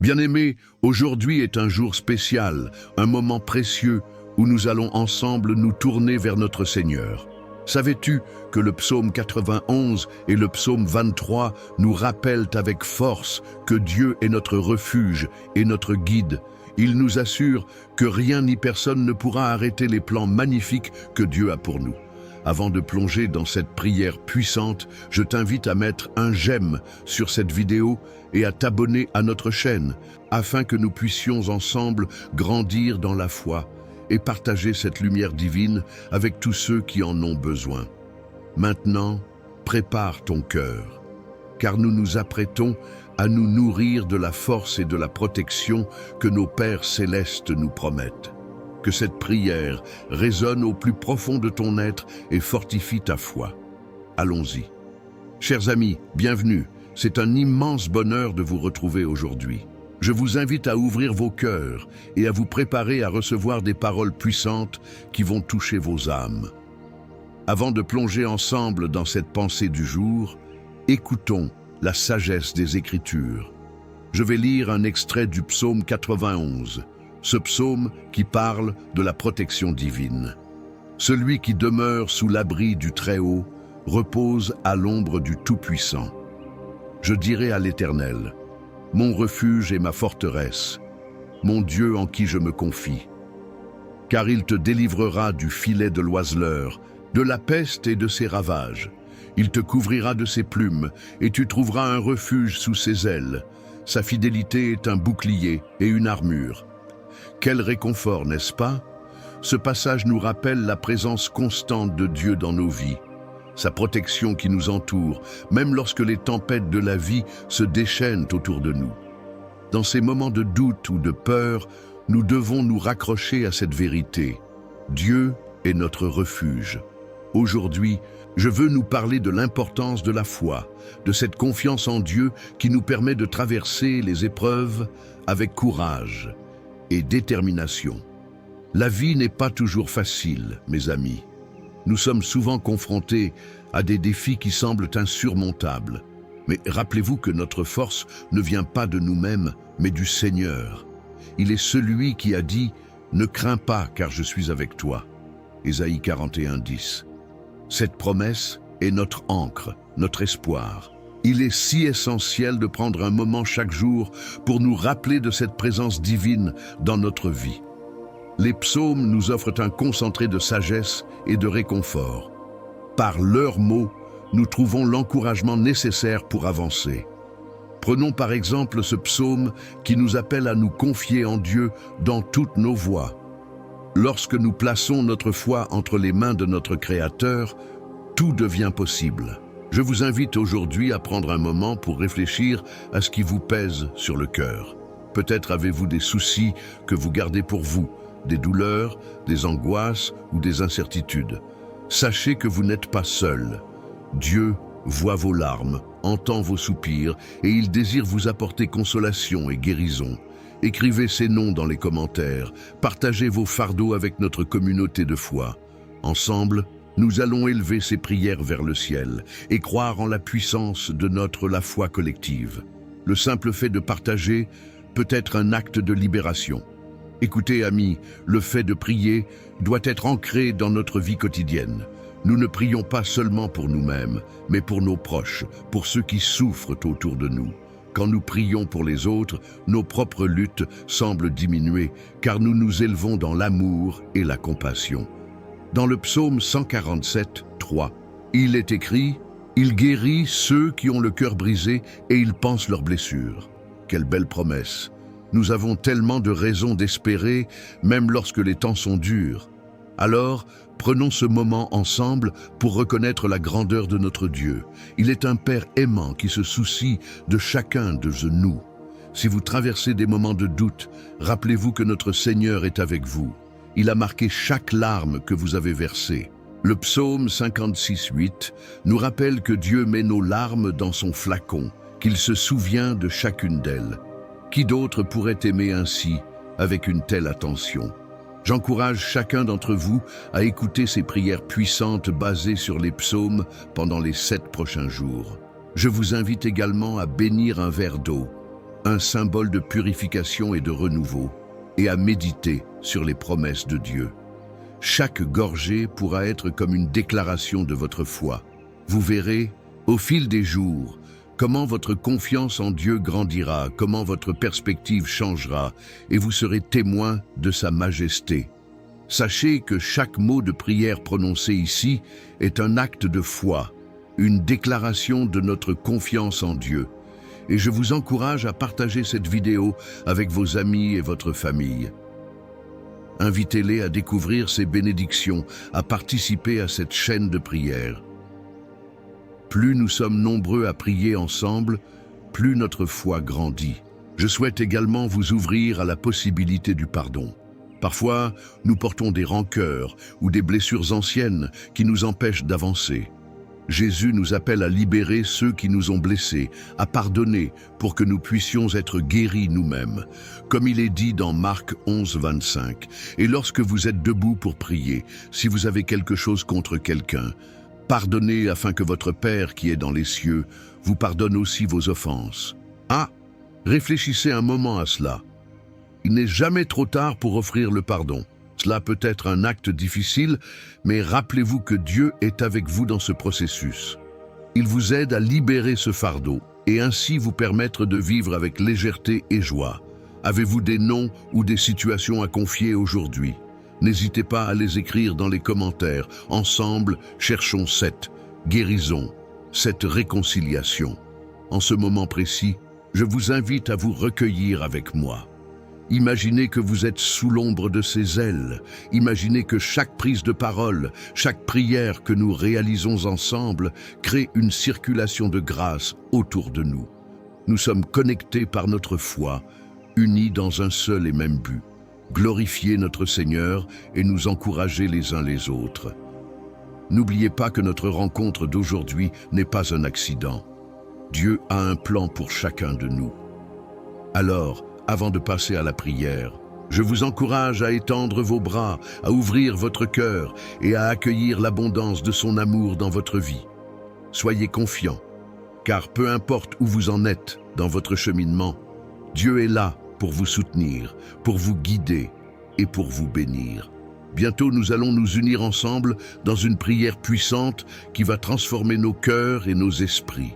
Bien-aimés, aujourd'hui est un jour spécial, un moment précieux où nous allons ensemble nous tourner vers notre Seigneur. Savais-tu que le psaume 91 et le psaume 23 nous rappellent avec force que Dieu est notre refuge et notre guide? Il nous assure que rien ni personne ne pourra arrêter les plans magnifiques que Dieu a pour nous. Avant de plonger dans cette prière puissante, je t'invite à mettre un j'aime sur cette vidéo et à t'abonner à notre chaîne, afin que nous puissions ensemble grandir dans la foi et partager cette lumière divine avec tous ceux qui en ont besoin. Maintenant, prépare ton cœur, car nous nous apprêtons à nous nourrir de la force et de la protection que nos Pères célestes nous promettent. Que cette prière résonne au plus profond de ton être et fortifie ta foi. Allons-y. Chers amis, bienvenue. C'est un immense bonheur de vous retrouver aujourd'hui. Je vous invite à ouvrir vos cœurs et à vous préparer à recevoir des paroles puissantes qui vont toucher vos âmes. Avant de plonger ensemble dans cette pensée du jour, écoutons la sagesse des Écritures. Je vais lire un extrait du psaume 91. Ce psaume qui parle de la protection divine. Celui qui demeure sous l'abri du Très-Haut repose à l'ombre du Tout-Puissant. Je dirai à l'Éternel, mon refuge et ma forteresse, mon Dieu en qui je me confie. Car il te délivrera du filet de l'oiseleur, de la peste et de ses ravages. Il te couvrira de ses plumes et tu trouveras un refuge sous ses ailes. Sa fidélité est un bouclier et une armure. Quel réconfort, n'est-ce pas? Ce passage nous rappelle la présence constante de Dieu dans nos vies, sa protection qui nous entoure, même lorsque les tempêtes de la vie se déchaînent autour de nous. Dans ces moments de doute ou de peur, nous devons nous raccrocher à cette vérité. Dieu est notre refuge. Aujourd'hui, je veux nous parler de l'importance de la foi, de cette confiance en Dieu qui nous permet de traverser les épreuves avec courage et détermination. La vie n'est pas toujours facile, mes amis. Nous sommes souvent confrontés à des défis qui semblent insurmontables. Mais rappelez-vous que notre force ne vient pas de nous-mêmes, mais du Seigneur. Il est celui qui a dit « Ne crains pas, car je suis avec toi ». Ésaïe 41, 10. Cette promesse est notre ancre, notre espoir. Il est si essentiel de prendre un moment chaque jour pour nous rappeler de cette présence divine dans notre vie. Les psaumes nous offrent un concentré de sagesse et de réconfort. Par leurs mots, nous trouvons l'encouragement nécessaire pour avancer. Prenons par exemple ce psaume qui nous appelle à nous confier en Dieu dans toutes nos voies. Lorsque nous plaçons notre foi entre les mains de notre Créateur, tout devient possible. Je vous invite aujourd'hui à prendre un moment pour réfléchir à ce qui vous pèse sur le cœur. Peut-être avez-vous des soucis que vous gardez pour vous, des douleurs, des angoisses ou des incertitudes. Sachez que vous n'êtes pas seul. Dieu voit vos larmes, entend vos soupirs et il désire vous apporter consolation et guérison. Écrivez ces noms dans les commentaires, partagez vos fardeaux avec notre communauté de foi. Ensemble, nous allons élever ces prières vers le ciel et croire en la puissance de la foi collective. Le simple fait de partager peut être un acte de libération. Écoutez, amis, le fait de prier doit être ancré dans notre vie quotidienne. Nous ne prions pas seulement pour nous-mêmes, mais pour nos proches, pour ceux qui souffrent autour de nous. Quand nous prions pour les autres, nos propres luttes semblent diminuer, car nous nous élevons dans l'amour et la compassion. Dans le psaume 147, 3, il est écrit « Il guérit ceux qui ont le cœur brisé et il panse leurs blessures ». Quelle belle promesse! Nous avons tellement de raisons d'espérer, même lorsque les temps sont durs. Alors, prenons ce moment ensemble pour reconnaître la grandeur de notre Dieu. Il est un Père aimant qui se soucie de chacun de nous. Si vous traversez des moments de doute, rappelez-vous que notre Seigneur est avec vous. Il a marqué chaque larme que vous avez versée. Le psaume 56, 8 nous rappelle que Dieu met nos larmes dans son flacon, qu'il se souvient de chacune d'elles. Qui d'autre pourrait aimer ainsi, avec une telle attention? J'encourage chacun d'entre vous à écouter ces prières puissantes basées sur les psaumes pendant les 7 prochains jours. Je vous invite également à bénir un verre d'eau. un symbole de purification et de renouveau, et à méditer sur les promesses de Dieu. Chaque gorgée pourra être comme une déclaration de votre foi. Vous verrez, au fil des jours, comment votre confiance en Dieu grandira, comment votre perspective changera, et vous serez témoin de sa majesté. Sachez que chaque mot de prière prononcé ici est un acte de foi, une déclaration de notre confiance en Dieu. Et je vous encourage à partager cette vidéo avec vos amis et votre famille. Invitez-les à découvrir ces bénédictions, à participer à cette chaîne de prière. Plus nous sommes nombreux à prier ensemble, plus notre foi grandit. Je souhaite également vous ouvrir à la possibilité du pardon. Parfois, nous portons des rancœurs ou des blessures anciennes qui nous empêchent d'avancer. Jésus nous appelle à libérer ceux qui nous ont blessés, à pardonner pour que nous puissions être guéris nous-mêmes. Comme il est dit dans Marc 11, 25. Et lorsque vous êtes debout pour prier, si vous avez quelque chose contre quelqu'un, pardonnez afin que votre Père qui est dans les cieux vous pardonne aussi vos offenses. Ah, réfléchissez un moment à cela. Il n'est jamais trop tard pour offrir le pardon. Cela peut être un acte difficile, mais rappelez-vous que Dieu est avec vous dans ce processus. Il vous aide à libérer ce fardeau et ainsi vous permettre de vivre avec légèreté et joie. Avez-vous des noms ou des situations à confier aujourd'hui? N'hésitez pas à les écrire dans les commentaires. Ensemble, cherchons cette guérison, cette réconciliation. En ce moment précis, je vous invite à vous recueillir avec moi. Imaginez que vous êtes sous l'ombre de ses ailes. Imaginez que chaque prise de parole, chaque prière que nous réalisons ensemble crée une circulation de grâce autour de nous. Nous sommes connectés par notre foi, unis dans un seul et même but. Glorifier notre Seigneur et nous encourager les uns les autres. N'oubliez pas que notre rencontre d'aujourd'hui n'est pas un accident. Dieu a un plan pour chacun de nous. Alors, avant de passer à la prière, je vous encourage à étendre vos bras, à ouvrir votre cœur et à accueillir l'abondance de son amour dans votre vie. Soyez confiants, car peu importe où vous en êtes dans votre cheminement, Dieu est là pour vous soutenir, pour vous guider et pour vous bénir. Bientôt, nous allons nous unir ensemble dans une prière puissante qui va transformer nos cœurs et nos esprits.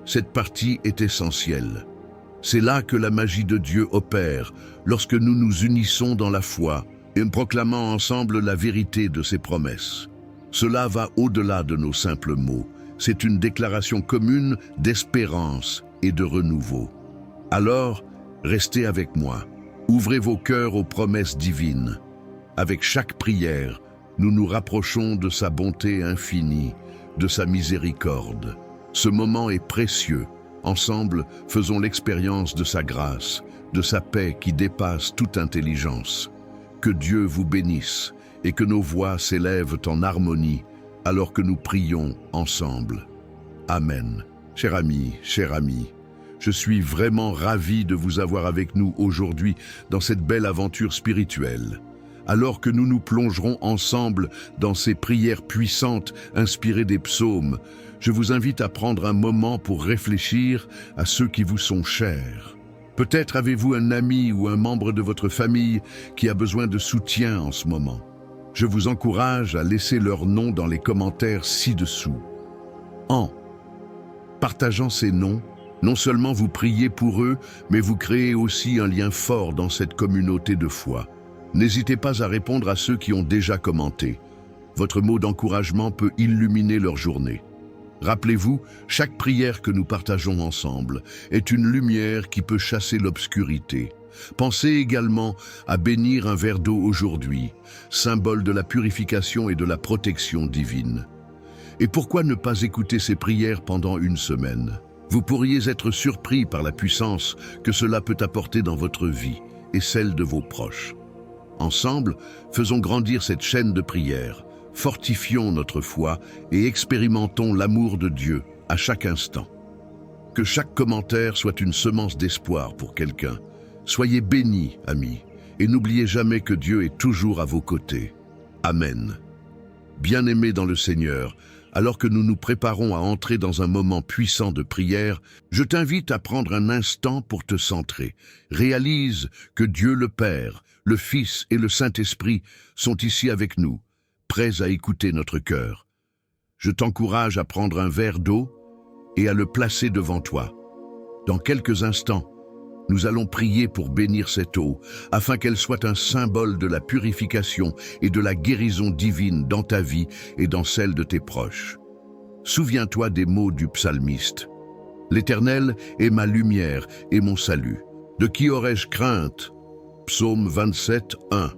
Cette partie est essentielle. C'est là que la magie de Dieu opère, lorsque nous nous unissons dans la foi et proclamant ensemble la vérité de ses promesses. Cela va au-delà de nos simples mots. C'est une déclaration commune d'espérance et de renouveau. Alors, restez avec moi. Ouvrez vos cœurs aux promesses divines. Avec chaque prière, nous nous rapprochons de sa bonté infinie, de sa miséricorde. Ce moment est précieux. Ensemble, faisons l'expérience de sa grâce, de sa paix qui dépasse toute intelligence. Que Dieu vous bénisse et que nos voix s'élèvent en harmonie alors que nous prions ensemble. Amen. Chers amis, je suis vraiment ravi de vous avoir avec nous aujourd'hui dans cette belle aventure spirituelle. Alors que nous nous plongerons ensemble dans ces prières puissantes inspirées des psaumes, je vous invite à prendre un moment pour réfléchir à ceux qui vous sont chers. Peut-être avez-vous un ami ou un membre de votre famille qui a besoin de soutien en ce moment. Je vous encourage à laisser leur nom dans les commentaires ci-dessous. En partageant ces noms, non seulement vous priez pour eux, mais vous créez aussi un lien fort dans cette communauté de foi. N'hésitez pas à répondre à ceux qui ont déjà commenté. Votre mot d'encouragement peut illuminer leur journée. Rappelez-vous, chaque prière que nous partageons ensemble est une lumière qui peut chasser l'obscurité. Pensez également à bénir un verre d'eau aujourd'hui, symbole de la purification et de la protection divine. Et pourquoi ne pas écouter ces prières pendant une semaine? Vous pourriez être surpris par la puissance que cela peut apporter dans votre vie et celle de vos proches. Ensemble, faisons grandir cette chaîne de prières. Fortifions notre foi et expérimentons l'amour de Dieu à chaque instant. Que chaque commentaire soit une semence d'espoir pour quelqu'un. Soyez bénis, amis, et n'oubliez jamais que Dieu est toujours à vos côtés. Amen. Bien-aimés dans le Seigneur, alors que nous nous préparons à entrer dans un moment puissant de prière, je t'invite à prendre un instant pour te centrer. Réalise que Dieu le Père, le Fils et le Saint-Esprit sont ici avec nous, prêts à écouter notre cœur. Je t'encourage à prendre un verre d'eau et à le placer devant toi. Dans quelques instants, nous allons prier pour bénir cette eau, afin qu'elle soit un symbole de la purification et de la guérison divine dans ta vie et dans celle de tes proches. Souviens-toi des mots du psalmiste. « L'Éternel est ma lumière et mon salut. De qui aurais-je crainte » Psaume 27, 1.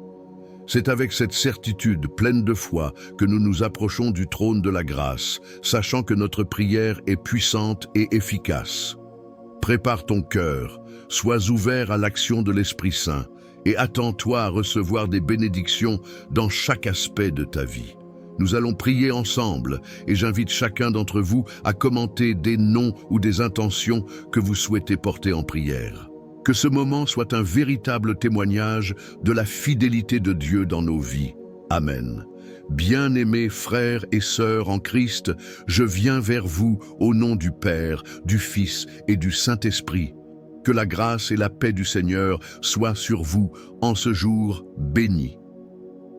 C'est avec cette certitude pleine de foi que nous nous approchons du trône de la grâce, sachant que notre prière est puissante et efficace. Prépare ton cœur, sois ouvert à l'action de l'Esprit Saint et attends-toi à recevoir des bénédictions dans chaque aspect de ta vie. Nous allons prier ensemble et j'invite chacun d'entre vous à commenter des noms ou des intentions que vous souhaitez porter en prière. Que ce moment soit un véritable témoignage de la fidélité de Dieu dans nos vies. Amen. Bien-aimés frères et sœurs en Christ, je viens vers vous au nom du Père, du Fils et du Saint-Esprit. Que la grâce et la paix du Seigneur soient sur vous en ce jour béni.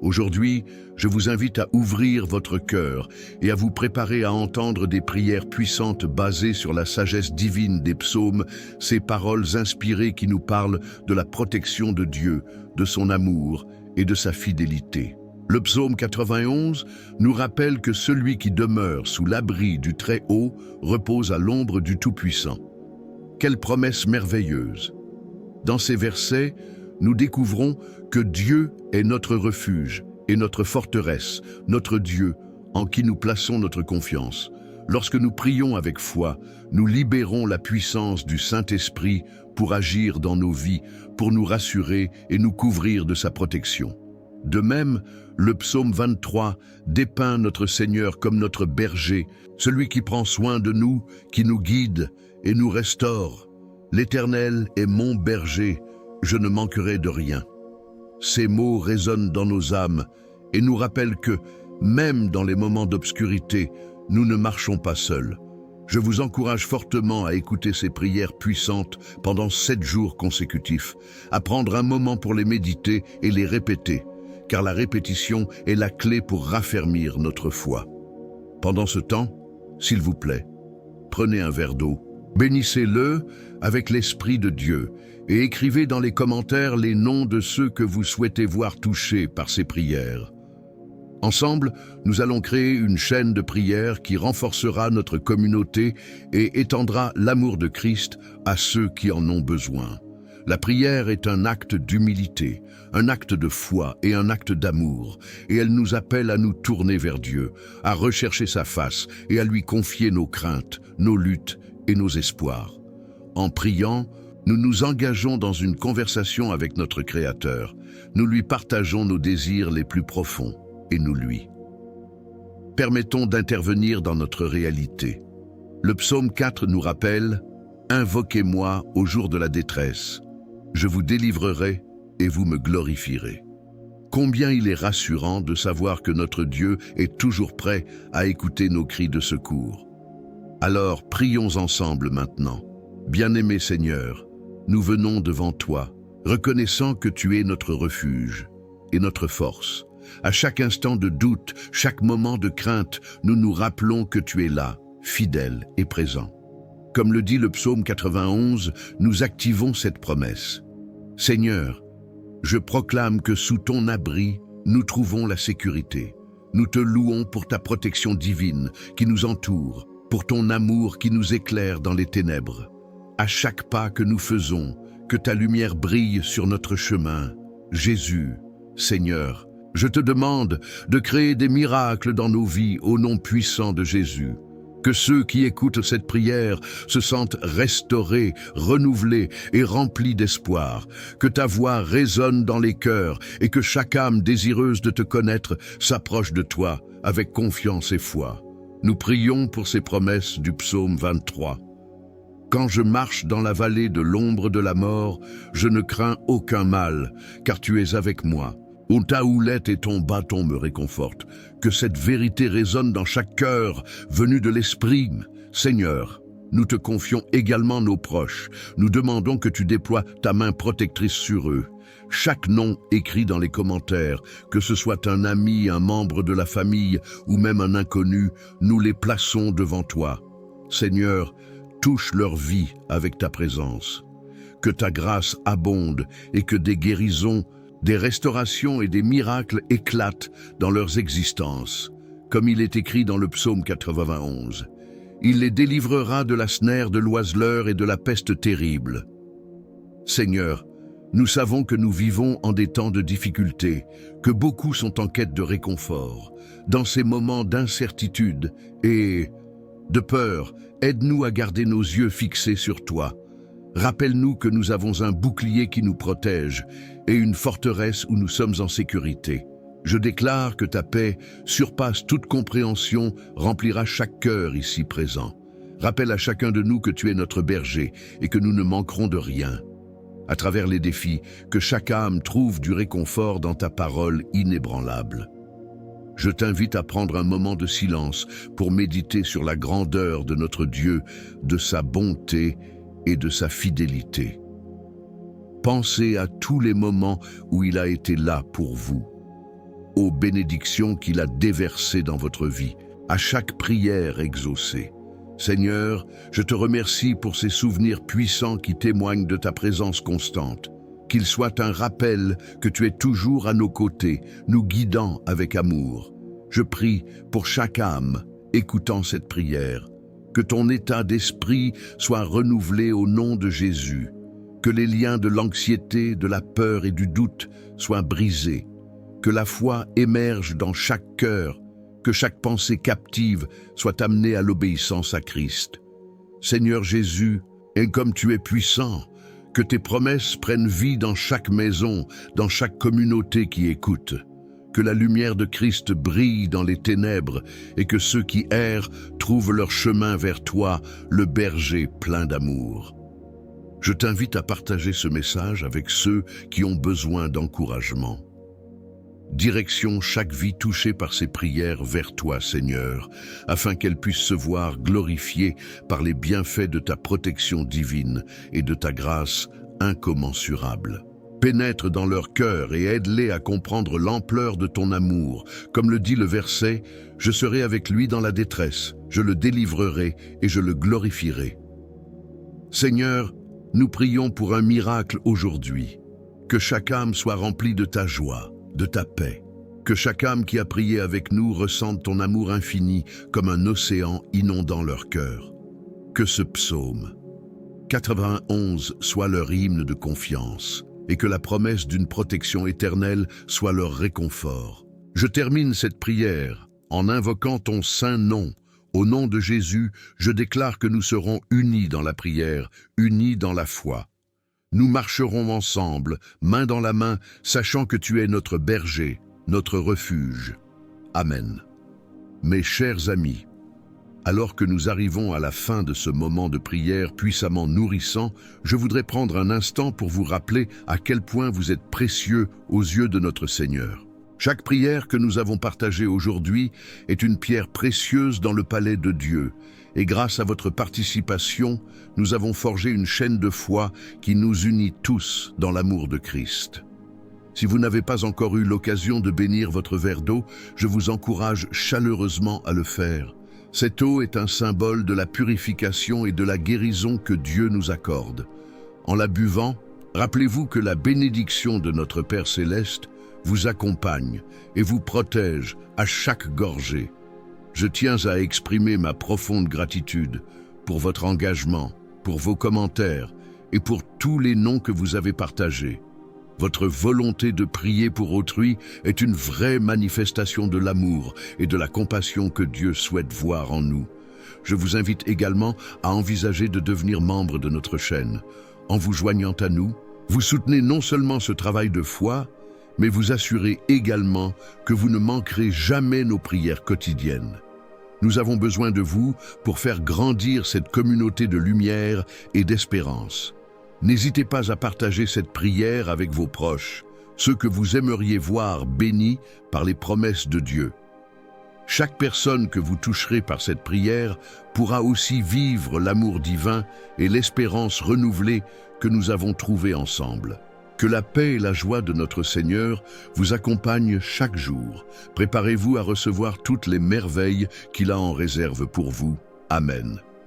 Aujourd'hui, je vous invite à ouvrir votre cœur et à vous préparer à entendre des prières puissantes basées sur la sagesse divine des psaumes, ces paroles inspirées qui nous parlent de la protection de Dieu, de son amour et de sa fidélité. Le psaume 91 nous rappelle que celui qui demeure sous l'abri du Très-Haut repose à l'ombre du Tout-Puissant. Quelle promesse merveilleuse! Dans ces versets, nous découvrons que Dieu est notre refuge et notre forteresse, notre Dieu, en qui nous plaçons notre confiance. Lorsque nous prions avec foi, nous libérons la puissance du Saint-Esprit pour agir dans nos vies, pour nous rassurer et nous couvrir de sa protection. De même, le psaume 23 dépeint notre Seigneur comme notre berger, celui qui prend soin de nous, qui nous guide et nous restaure. L'Éternel est mon berger, je ne manquerai de rien. Ces mots résonnent dans nos âmes et nous rappellent que, même dans les moments d'obscurité, nous ne marchons pas seuls. Je vous encourage fortement à écouter ces prières puissantes pendant 7 jours consécutifs, à prendre un moment pour les méditer et les répéter, car la répétition est la clé pour raffermir notre foi. Pendant ce temps, s'il vous plaît, prenez un verre d'eau, bénissez-le avec l'Esprit de Dieu et écrivez dans les commentaires les noms de ceux que vous souhaitez voir touchés par ces prières. Ensemble, nous allons créer une chaîne de prières qui renforcera notre communauté et étendra l'amour de Christ à ceux qui en ont besoin. La prière est un acte d'humilité, un acte de foi et un acte d'amour, et elle nous appelle à nous tourner vers Dieu, à rechercher sa face et à lui confier nos craintes, nos luttes et nos espoirs. En priant, nous nous engageons dans une conversation avec notre Créateur. Nous lui partageons nos désirs les plus profonds, et nous lui. Permettons d'intervenir dans notre réalité. Le psaume 4 nous rappelle « Invoquez-moi au jour de la détresse. Je vous délivrerai et vous me glorifierez. » Combien il est rassurant de savoir que notre Dieu est toujours prêt à écouter nos cris de secours. Alors, prions ensemble maintenant. Bien-aimé Seigneur, nous venons devant toi, reconnaissant que tu es notre refuge et notre force. À chaque instant de doute, chaque moment de crainte, nous nous rappelons que tu es là, fidèle et présent. Comme le dit le psaume 91, nous activons cette promesse. Seigneur, je proclame que sous ton abri, nous trouvons la sécurité. Nous te louons pour ta protection divine qui nous entoure, pour ton amour qui nous éclaire dans les ténèbres. À chaque pas que nous faisons, que ta lumière brille sur notre chemin. Jésus, Seigneur, je te demande de créer des miracles dans nos vies au nom puissant de Jésus. Que ceux qui écoutent cette prière se sentent restaurés, renouvelés et remplis d'espoir. Que ta voix résonne dans les cœurs et que chaque âme désireuse de te connaître s'approche de toi avec confiance et foi. Nous prions pour ces promesses du psaume 23. Quand je marche dans la vallée de l'ombre de la mort, je ne crains aucun mal, car tu es avec moi. Ta houlette et ton bâton me réconfortent. Que cette vérité résonne dans chaque cœur venu de l'Esprit. Seigneur, nous te confions également nos proches. Nous demandons que tu déploies ta main protectrice sur eux. Chaque nom écrit dans les commentaires, que ce soit un ami, un membre de la famille ou même un inconnu, nous les plaçons devant toi. Seigneur, touche leur vie avec ta présence. Que ta grâce abonde et que des guérisons, des restaurations et des miracles éclatent dans leurs existences, comme il est écrit dans le psaume 91. Il les délivrera de la snare de l'oiseleur et de la peste terrible. Seigneur, nous savons que nous vivons en des temps de difficulté, que beaucoup sont en quête de réconfort. Dans ces moments d'incertitude et de peur, aide-nous à garder nos yeux fixés sur toi. Rappelle-nous que nous avons un bouclier qui nous protège et une forteresse où nous sommes en sécurité. Je déclare que ta paix surpasse toute compréhension, remplira chaque cœur ici présent. Rappelle à chacun de nous que tu es notre berger et que nous ne manquerons de rien. À travers les défis, que chaque âme trouve du réconfort dans ta parole inébranlable. Je t'invite à prendre un moment de silence pour méditer sur la grandeur de notre Dieu, de sa bonté et de sa fidélité. Pensez à tous les moments où il a été là pour vous, aux bénédictions qu'il a déversées dans votre vie, à chaque prière exaucée. Seigneur, je te remercie pour ces souvenirs puissants qui témoignent de ta présence constante. Qu'il soit un rappel que tu es toujours à nos côtés, nous guidant avec amour. Je prie pour chaque âme écoutant cette prière, que ton état d'esprit soit renouvelé au nom de Jésus, que les liens de l'anxiété, de la peur et du doute soient brisés, que la foi émerge dans chaque cœur, que chaque pensée captive soit amenée à l'obéissance à Christ. Seigneur Jésus, et comme tu es puissant, que tes promesses prennent vie dans chaque maison, dans chaque communauté qui écoute. Que la lumière de Christ brille dans les ténèbres et que ceux qui errent trouvent leur chemin vers toi, le berger plein d'amour. Je t'invite à partager ce message avec ceux qui ont besoin d'encouragement. Direction chaque vie touchée par ces prières vers toi, Seigneur, afin qu'elle puisse se voir glorifiée par les bienfaits de ta protection divine et de ta grâce incommensurable. Pénètre dans leur cœur et aide-les à comprendre l'ampleur de ton amour. Comme le dit le verset, « Je serai avec lui dans la détresse, je le délivrerai et je le glorifierai. » Seigneur, nous prions pour un miracle aujourd'hui. Que chaque âme soit remplie de ta joie, de ta paix. Que chaque âme qui a prié avec nous ressente ton amour infini comme un océan inondant leur cœur. Que ce psaume 91 soit leur hymne de confiance et que la promesse d'une protection éternelle soit leur réconfort. Je termine cette prière en invoquant ton saint nom. Au nom de Jésus, je déclare que nous serons unis dans la prière, unis dans la foi. Nous marcherons ensemble, main dans la main, sachant que tu es notre berger, notre refuge. Amen. Mes chers amis, alors que nous arrivons à la fin de ce moment de prière puissamment nourrissant, je voudrais prendre un instant pour vous rappeler à quel point vous êtes précieux aux yeux de notre Seigneur. Chaque prière que nous avons partagée aujourd'hui est une pierre précieuse dans le palais de Dieu, et grâce à votre participation, nous avons forgé une chaîne de foi qui nous unit tous dans l'amour de Christ. Si vous n'avez pas encore eu l'occasion de bénir votre verre d'eau, je vous encourage chaleureusement à le faire. Cette eau est un symbole de la purification et de la guérison que Dieu nous accorde. En la buvant, rappelez-vous que la bénédiction de notre Père Céleste vous accompagne et vous protège à chaque gorgée. Je tiens à exprimer ma profonde gratitude pour votre engagement, pour vos commentaires et pour tous les noms que vous avez partagés. Votre volonté de prier pour autrui est une vraie manifestation de l'amour et de la compassion que Dieu souhaite voir en nous. Je vous invite également à envisager de devenir membre de notre chaîne. En vous joignant à nous, vous soutenez non seulement ce travail de foi, mais vous assurez également que vous ne manquerez jamais nos prières quotidiennes. Nous avons besoin de vous pour faire grandir cette communauté de lumière et d'espérance. N'hésitez pas à partager cette prière avec vos proches, ceux que vous aimeriez voir bénis par les promesses de Dieu. Chaque personne que vous toucherez par cette prière pourra aussi vivre l'amour divin et l'espérance renouvelée que nous avons trouvée ensemble. Que la paix et la joie de notre Seigneur vous accompagnent chaque jour. Préparez-vous à recevoir toutes les merveilles qu'il a en réserve pour vous. Amen.